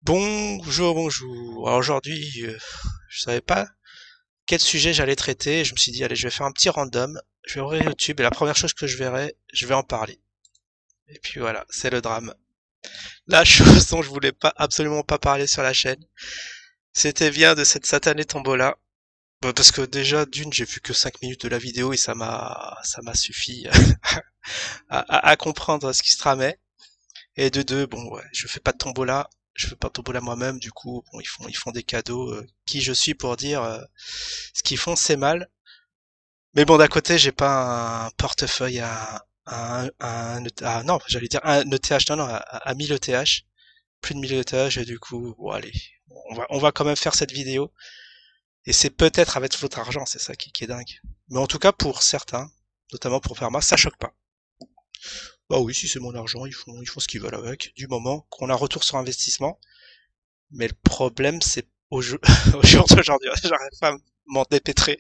Bonjour, bonjour. Alors aujourd'hui, je savais pas quel sujet j'allais traiter. Je me suis dit, allez, je vais faire un petit random. Je vais ouvrir YouTube et la première chose que je verrai, je vais en parler. Et puis voilà, c'est le drame. La chose dont je voulais pas, absolument pas parler sur la chaîne, c'était bien de cette satanée tombola. Parce que déjà, d'une, j'ai vu que 5 minutes de la vidéo et ça m'a suffi à comprendre ce qui se tramait. Et de deux, bon, ouais, je fais pas de tombola, je fais pas de tombola moi-même, du coup, bon, ils font des cadeaux. Qui je suis pour dire ce qu'ils font, c'est mal. Mais bon, d'un côté, j'ai pas un portefeuille non, j'allais dire un ETH, non, non, à 1000 ETH, plus de 1000 ETH, et du coup, bon, allez, on va quand même faire cette vidéo. Et c'est peut-être avec votre argent, c'est ça qui est dingue. Mais en tout cas, pour certains, notamment pour Pharma, ça choque pas. Bah oui, si c'est mon argent, ils font ce qu'ils veulent avec, du moment qu'on a un retour sur investissement. Mais le problème, c'est au jour, au jour d'aujourd'hui, j'arrive pas à m'en dépêtrer.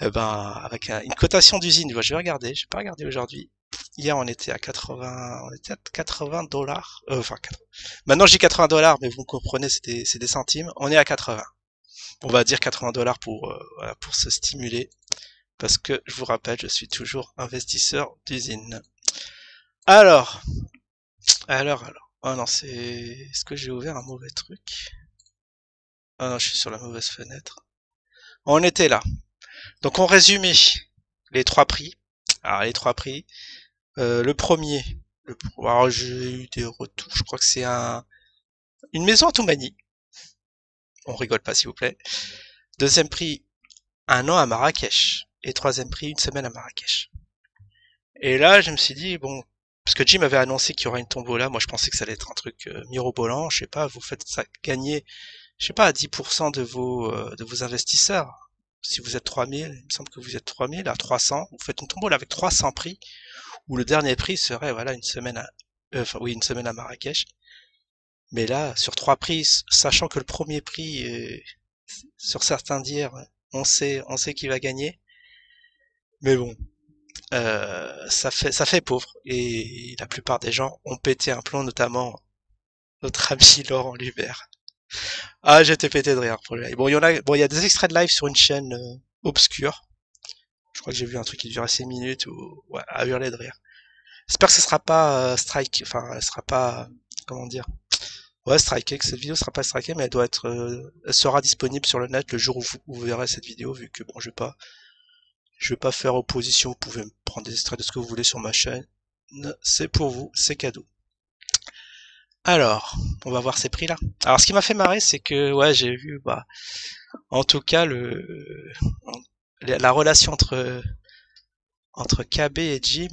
Eh ben, avec une cotation d'usine, je vais regarder, j'ai pas regardé aujourd'hui. Hier, on était à 80, on était à 80 dollars. Enfin, maintenant, je dis 80 dollars, mais vous comprenez, c'est des centimes. On est à 80. On va dire 80 dollars pour, voilà, pour se stimuler. Parce que, je vous rappelle, je suis toujours investisseur d'usine. Alors, alors. Oh non, est-ce que j'ai ouvert un mauvais truc? Ah non, je suis sur la mauvaise fenêtre. On était là. Donc, on résumait les trois prix. Alors, les trois prix. Le premier. Alors, j'ai eu des retours. Je crois que c'est une maison en Toumanie. On rigole pas, s'il vous plaît. Deuxième prix, un an à Marrakech. Et troisième prix, une semaine à Marrakech. Et là, je me suis dit, bon, parce que Jim avait annoncé qu'il y aurait une tombola. Moi, je pensais que ça allait être un truc mirobolant. Je sais pas, vous faites ça gagner, je sais pas, à 10% de vos investisseurs. Si vous êtes 3000, il me semble que vous êtes 3000 à 300. Vous faites une tombola avec 300 prix, où le dernier prix serait, voilà, une semaine enfin, oui, une semaine à Marrakech. Mais là, sur trois prix, sachant que le premier prix, sur certains dires, on sait qui va gagner. Mais bon, ça fait pauvre. Et la plupart des gens ont pété un plomb, notamment notre ami Laurent Lubert. Ah, j'étais pété de rire pour lui. Bon, il y a des extraits de live sur une chaîne obscure. Je crois que j'ai vu un truc qui durait 6 minutes ou ouais, à hurler de rire. J'espère que ce sera pas strike, enfin, elle sera pas, comment dire, ouais, striké, que cette vidéo sera pas strikée, mais elle sera disponible sur le net le jour où vous verrez cette vidéo, vu que bon, je vais pas faire opposition, vous pouvez me prendre des extraits de ce que vous voulez sur ma chaîne. C'est pour vous, c'est cadeau. Alors, on va voir ces prix-là. Alors, ce qui m'a fait marrer, c'est que, ouais, j'ai vu, bah, en tout cas, la relation entre KB et Jim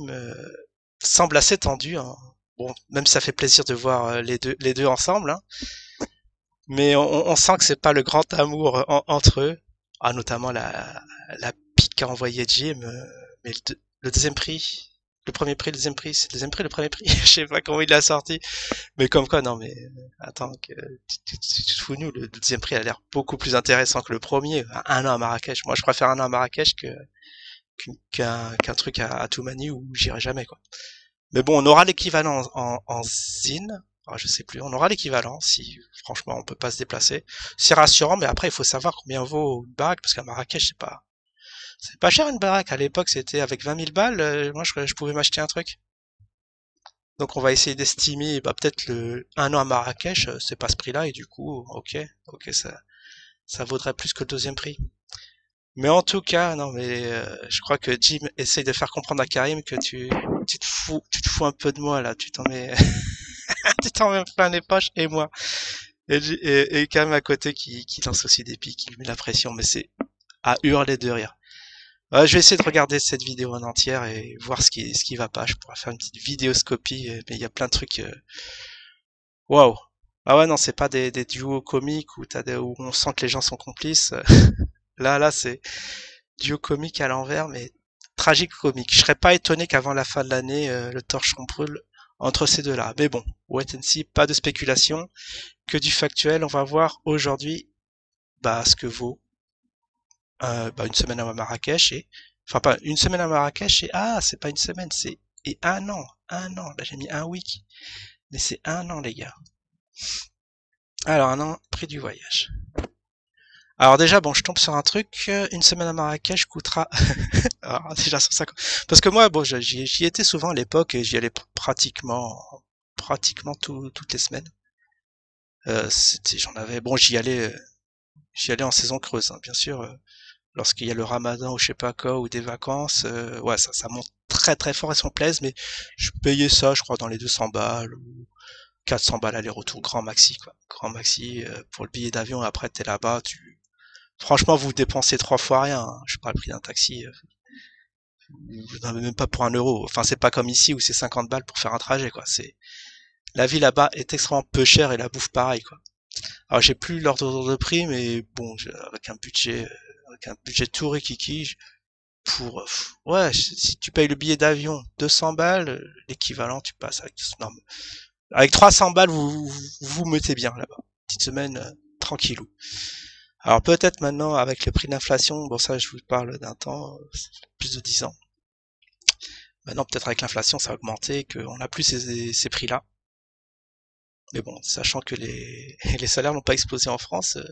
semble assez tendue, hein. Bon, même si ça fait plaisir de voir les deux ensemble, hein. Mais on sent que c'est pas le grand amour entre eux. Ah, notamment la pique qu'a envoyé Jim. Mais le deuxième prix, le premier prix, le deuxième prix, c'est le deuxième prix, le premier prix. Je sais pas comment il l'a sorti. Mais comme quoi, non, mais attends, tu te fous nous, le deuxième prix a l'air beaucoup plus intéressant que le premier. Un an à Marrakech. Moi, je préfère un an à Marrakech qu'un truc à Toumani où j'irai jamais, quoi. Mais bon, on aura l'équivalent en zine. Ah, je sais plus, on aura l'équivalent si franchement on peut pas se déplacer. C'est rassurant, mais après il faut savoir combien vaut une baraque, parce qu'à Marrakech c'est pas cher une baraque. À l'époque c'était avec 20 000 balles, moi je pouvais m'acheter un truc. Donc on va essayer d'estimer, bah peut-être le un an à Marrakech, c'est pas ce prix-là et du coup, ok, ça vaudrait plus que le deuxième prix. Mais en tout cas, non mais je crois que Jim essaye de faire comprendre à Karim que tu te fous un peu de moi là, tu t'en mets tu t'en mets plein les poches et moi. Et Cam à côté qui lance aussi des pics, qui lui met la pression, mais c'est à hurler de rire. Ouais, je vais essayer de regarder cette vidéo en entière et voir ce qui va pas. Je pourrais faire une petite vidéoscopie, mais il y a plein de trucs. Waouh! Ah ouais, non, c'est pas des duos comiques où on sent que les gens sont complices. Là, c'est duo comique à l'envers, mais tragique comique. Je serais pas étonné qu'avant la fin de l'année, le torchon brûle entre ces deux-là. Mais bon, wait and see, pas de spéculation, que du factuel. On va voir aujourd'hui bah, ce que vaut bah, une semaine à Marrakech et enfin pas une semaine à Marrakech et ah c'est pas une semaine c'est et un an là j'ai mis un week mais c'est un an les gars Alors, prix du voyage. Alors déjà, bon, je tombe sur un truc, une semaine à Marrakech coûtera alors, déjà 150. Parce que moi, bon, j'y étais souvent à l'époque et j'y allais pratiquement toutes les semaines. J'en avais, bon, j'y allais en saison creuse, hein, bien sûr. Lorsqu'il y a le Ramadan ou je sais pas quoi ou des vacances, ouais, ça monte très très fort et ça me plaise, mais je payais ça, je crois, dans les 200 balles ou 400 balles aller-retour, grand maxi, quoi. Grand maxi pour le billet d'avion. Après, t'es là-bas, franchement, vous dépensez 3 fois rien, hein. Je sais pas le prix d'un taxi, vous n'en avez même pas pour 1 euro. Enfin, c'est pas comme ici où c'est 50 balles pour faire un trajet, quoi. La vie là-bas est extrêmement peu chère et la bouffe pareil, quoi. Alors, j'ai plus l'ordre de prix, mais bon, avec un budget tout rikiki, pour, ouais, si tu payes le billet d'avion 200 balles, l'équivalent, tu passes non, avec 300 balles, vous mettez bien là-bas. Petite semaine, tranquillou. Alors peut-être maintenant, avec le prix de l'inflation, bon ça je vous parle d'un temps, plus de 10 ans. Maintenant peut-être avec l'inflation ça a augmenté, qu'on n'a plus ces prix-là. Mais bon, sachant que les salaires n'ont pas explosé en France, on ne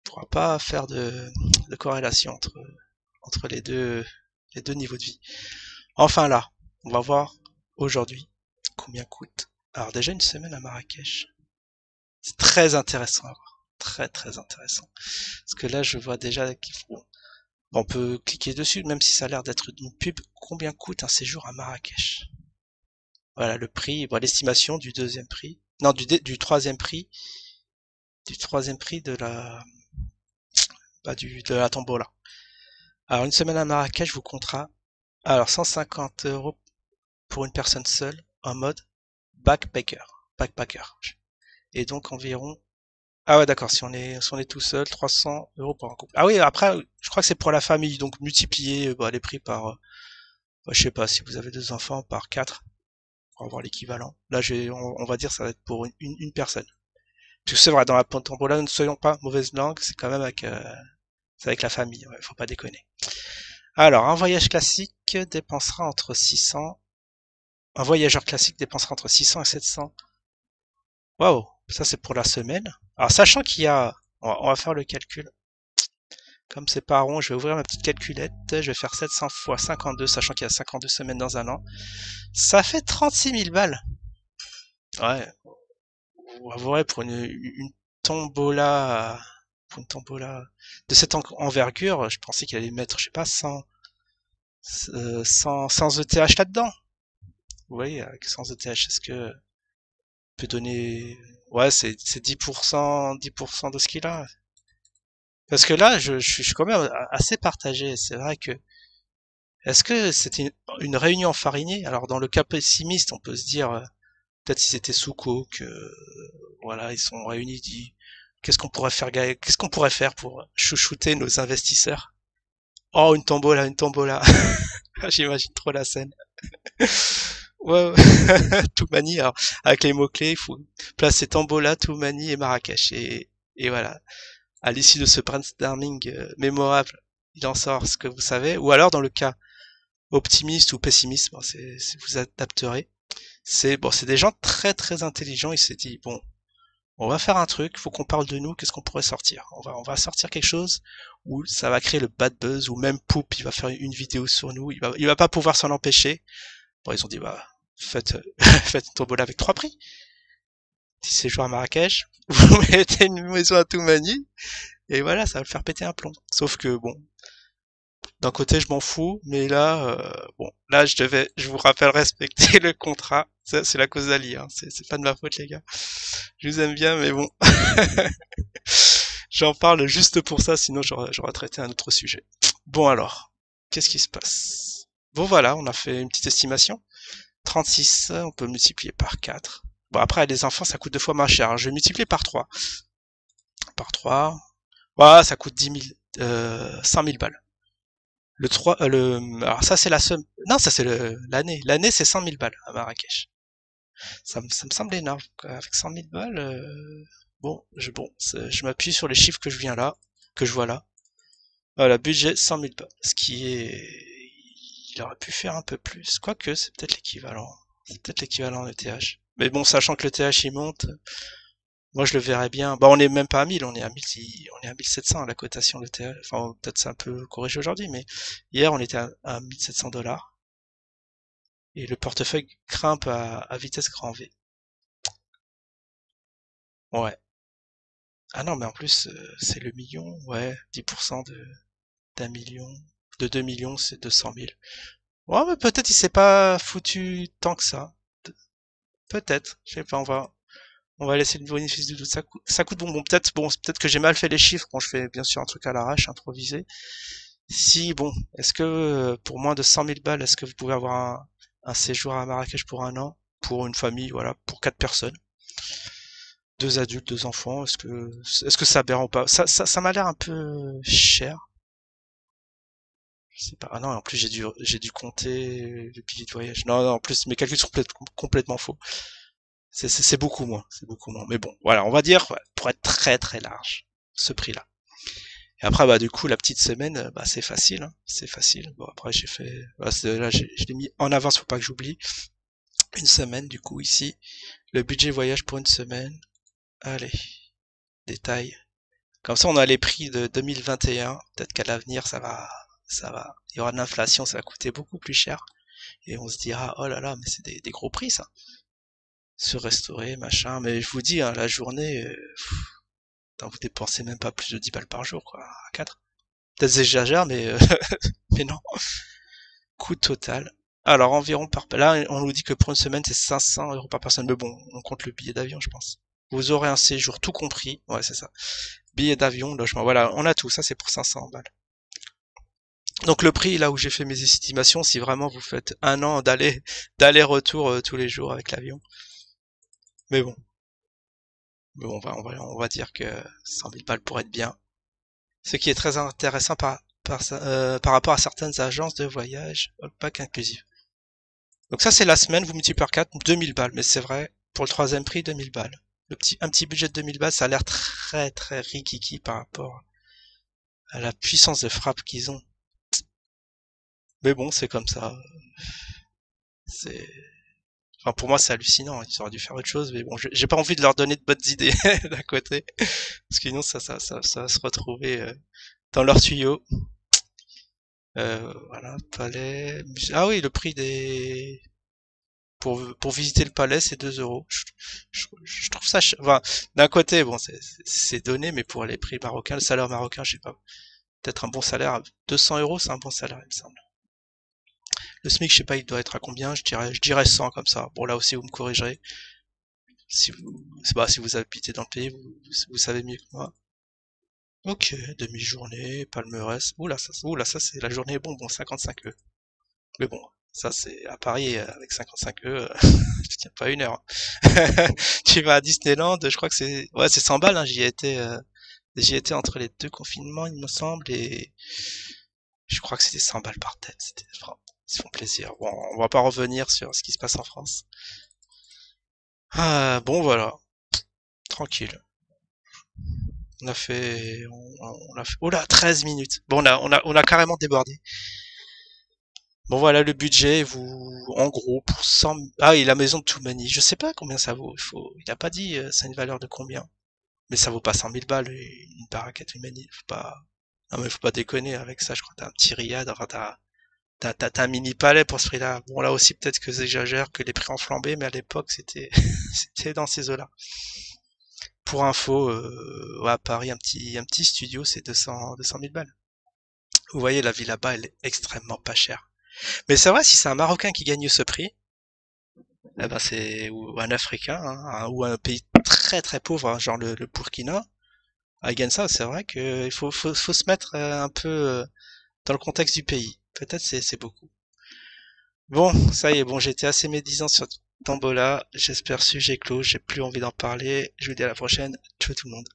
pourra pas faire de corrélation entre les deux niveaux de vie. Enfin là, on va voir aujourd'hui combien coûte. Alors déjà une semaine à Marrakech. C'est très intéressant à voir. Très très intéressant. Parce que là je vois déjà qu'il faut. On peut cliquer dessus, même si ça a l'air d'être une pub. Combien coûte un séjour à Marrakech? Voilà le prix, bon, l'estimation du deuxième prix. Non, du troisième prix. Du troisième prix de la tombola. Alors une semaine à Marrakech vous comptera. Alors 150 euros pour une personne seule en mode backpacker. Backpacker. Et donc environ. Ah ouais d'accord, si on est tout seul, 300 euros pour un couple. Ah oui, après, je crois que c'est pour la famille, donc multiplier les prix par, je sais pas, si vous avez 2 enfants, par 4 pour avoir l'équivalent. Là, on va dire ça va être pour une personne. Parce que c'est vrai, dans la Tombola, ne soyons pas mauvaise langue, c'est quand même c'est avec la famille, ouais, faut pas déconner. Alors, un voyageur classique dépensera entre 600 et 700. Waouh, ça c'est pour la semaine. Alors, sachant qu'il y a, on va faire le calcul. Comme c'est pas rond, je vais ouvrir ma petite calculette. Je vais faire 700 fois 52, sachant qu'il y a 52 semaines dans un an. Ça fait 36 000 balles. Ouais, ouais, tombola, pour une tombola de cette envergure, je pensais qu'il allait mettre, je sais pas, 100 ETH là-dedans. Vous voyez, avec 100 ETH, est-ce que peut donner, ouais, c'est 10% de ce qu'il a. Parce que là, je suis quand même assez partagé. C'est vrai que, est-ce que c'était une réunion enfarinée? Alors, dans le cas pessimiste, on peut se dire, peut-être s'ils étaient sous coke, voilà, ils sont réunis, dit, qu'est-ce qu'on pourrait faire pour chouchouter nos investisseurs? Oh, une tombola. J'imagine trop la scène. Ouais, ouais. Toumani, alors, avec les mots-clés, il faut placer Tombola, Toumani et Marrakech. Et voilà. À l'issue de ce brainstorming mémorable, il en sort ce que vous savez. Ou alors, dans le cas optimiste ou pessimiste, bon, vous adapterez. C'est des gens très très intelligents. Il s'est dit, bon, on va faire un truc, faut qu'on parle de nous, qu'est-ce qu'on pourrait sortir? On va sortir quelque chose où ça va créer le bad buzz, ou même Poop, il va faire une vidéo sur nous, il va pas pouvoir s'en empêcher. Bon, ils ont dit, bah, faites une tombola avec 3 prix. 10 séjours à Marrakech, vous mettez une maison à Toumani, et voilà, ça va le faire péter un plomb. Sauf que, bon, d'un côté, je m'en fous, mais là, bon, là, je vous rappelle respecter le contrat. Ça, c'est la cause d'Ali, hein. C'est pas de ma faute, les gars. Je vous aime bien, mais bon. J'en parle juste pour ça, sinon j'aurais traité un autre sujet. Bon alors, qu'est-ce qui se passe? Bon voilà, on a fait une petite estimation. 36, on peut multiplier par 4. Bon après, les enfants, ça coûte 2 fois moins cher, hein. Je vais multiplier par 3. Par 3. Voilà, ça coûte 10 000, 100 000 balles. Alors ça c'est la somme. Non, ça c'est l'année. L'année c'est 100 000 balles à Marrakech. Ça me semble énorme. Avec 100 000 balles, je m'appuie sur les chiffres que je vois là. Voilà, budget 100 000 balles. Il aurait pu faire un peu plus. Quoique, c'est peut-être l'équivalent. C'est peut-être l'équivalent en ETH. Mais bon, sachant que le TH il monte, Moi, je le verrais bien. Bah, on est même pas à 1000, on est à 1700 à la cotation de l'ETH. Enfin, peut-être c'est un peu corrigé aujourd'hui, mais hier, on était à 1700 $. Et le portefeuille grimpe à vitesse grand V. Ouais. Ah non, mais en plus, c'est le million. Ouais, 10% d'un million. De 2 millions, c'est 200 000. Ouais, mais peut-être il s'est pas foutu tant que ça. Peut-être. Je sais pas, on va laisser le bénéfice du doute. Ça coûte bon, peut-être que j'ai mal fait les chiffres quand je fais bien sûr un truc à l'arrache, improvisé. Si, bon, est-ce que pour moins de 100 000 balles, est-ce que vous pouvez avoir un séjour à Marrakech pour un an, pour une famille, voilà, pour 4 personnes, deux adultes, deux enfants, est-ce que ça aberrant ou pas? Ça m'a l'air un peu cher. Je sais pas. Ah non, en plus j'ai dû compter le billet de voyage. Non, non, en plus mes calculs sont complètement faux. C'est beaucoup moins, c'est beaucoup moins. Mais bon, voilà, on va dire, ouais, pour être très très large, ce prix-là. Et après, bah, du coup, la petite semaine, bah, c'est facile, hein, c'est facile. Bon, après, bah, là, je l'ai mis en avance, faut pas que j'oublie. Une semaine, du coup, ici. Le budget voyage pour une semaine. Allez, détail. Comme ça, on a les prix de 2021. Peut-être qu'à l'avenir, ça va. Il y aura de l'inflation, ça va coûter beaucoup plus cher. Et on se dira, oh là là, mais c'est des gros prix, ça. Se restaurer, machin. Mais je vous dis, hein, la journée, vous dépensez même pas plus de 10 balles par jour, quoi, à 4. Peut-être j'exagère, mais, mais non. Coût total. Alors, environ là, on nous dit que pour une semaine, c'est 500 € par personne. Mais bon, on compte le billet d'avion, je pense. Vous aurez un séjour tout compris. Ouais, c'est ça. Billet d'avion, logement. Voilà, on a tout. Ça, c'est pour 500 balles. Donc, le prix, là où j'ai fait mes estimations, si vraiment vous faites un an d'aller-retour tous les jours avec l'avion. Mais bon. Mais on va dire que 100 000 balles pour être bien. Ce qui est très intéressant par rapport à certaines agences de voyage, pack inclusif. Donc ça, c'est la semaine, vous multipliez par 4, 2000 balles. Mais c'est vrai, pour le troisième prix, 2000 balles. Un petit budget de 2000 balles, ça a l'air très, très rikiki par rapport à la puissance de frappe qu'ils ont. Mais bon, c'est comme ça. C'est, enfin, pour moi, c'est hallucinant. Ils auraient dû faire autre chose, mais bon, j'ai pas envie de leur donner de bonnes idées d'un côté. Parce que sinon, ça va se retrouver dans leurs tuyaux. Voilà, palais. Ah oui, le prix des, pour visiter le palais, c'est 2 €. Je trouve ça, enfin, d'un côté, bon, c'est donné, mais pour les prix marocains, le salaire marocain, je sais pas, peut-être un bon salaire, 200 €, c'est un bon salaire, il me semble. Le SMIC, je sais pas, il doit être à combien, je dirais 100 comme ça. Bon, là aussi, vous me corrigerez. Si vous habitez dans le pays, vous savez mieux que moi. Ok, demi-journée, palmarès. Oula, ça, c'est la journée bonbon, 55 €. Mais bon, ça c'est à Paris avec 55 €, tu tiens pas une heure. Tu vas à Disneyland, je crois que c'est 100 balles, hein, j'y étais entre les deux confinements, il me semble, et je crois que c'était 100 balles par tête. Ils se font plaisir. Bon, on va pas revenir sur ce qui se passe en France. Ah, bon voilà, tranquille. On a fait, oh là, 13 minutes. Bon, on a carrément débordé. Bon voilà le budget, en gros, pour 100, ah, et la maison de Toumani, je sais pas combien ça vaut, il a pas dit, c'est une valeur de combien. Mais ça vaut pas 100 000 balles, une baraque à Toumani, non mais faut pas déconner avec ça, je crois que t'as un petit riad, enfin t'as un mini palais pour ce prix-là. Bon là aussi peut-être que j'exagère, que les prix ont flambé, mais à l'époque c'était, c'était dans ces eaux-là. Pour info, ouais, à Paris, un petit studio, c'est 200 000 balles. Vous voyez, la vie là-bas, elle est extrêmement pas chère. Mais c'est vrai, si c'est un Marocain qui gagne ce prix, eh ben ou un Africain, hein, ou un pays très très pauvre, hein, genre le Burkina, il gagne ça, c'est vrai qu'il faut se mettre un peu dans le contexte du pays. Peut-être c'est beaucoup. Bon, ça y est, bon, j'ai été assez médisant sur Tambola, j'espère sujet clos, j'ai plus envie d'en parler, je vous dis à la prochaine, ciao tout le monde.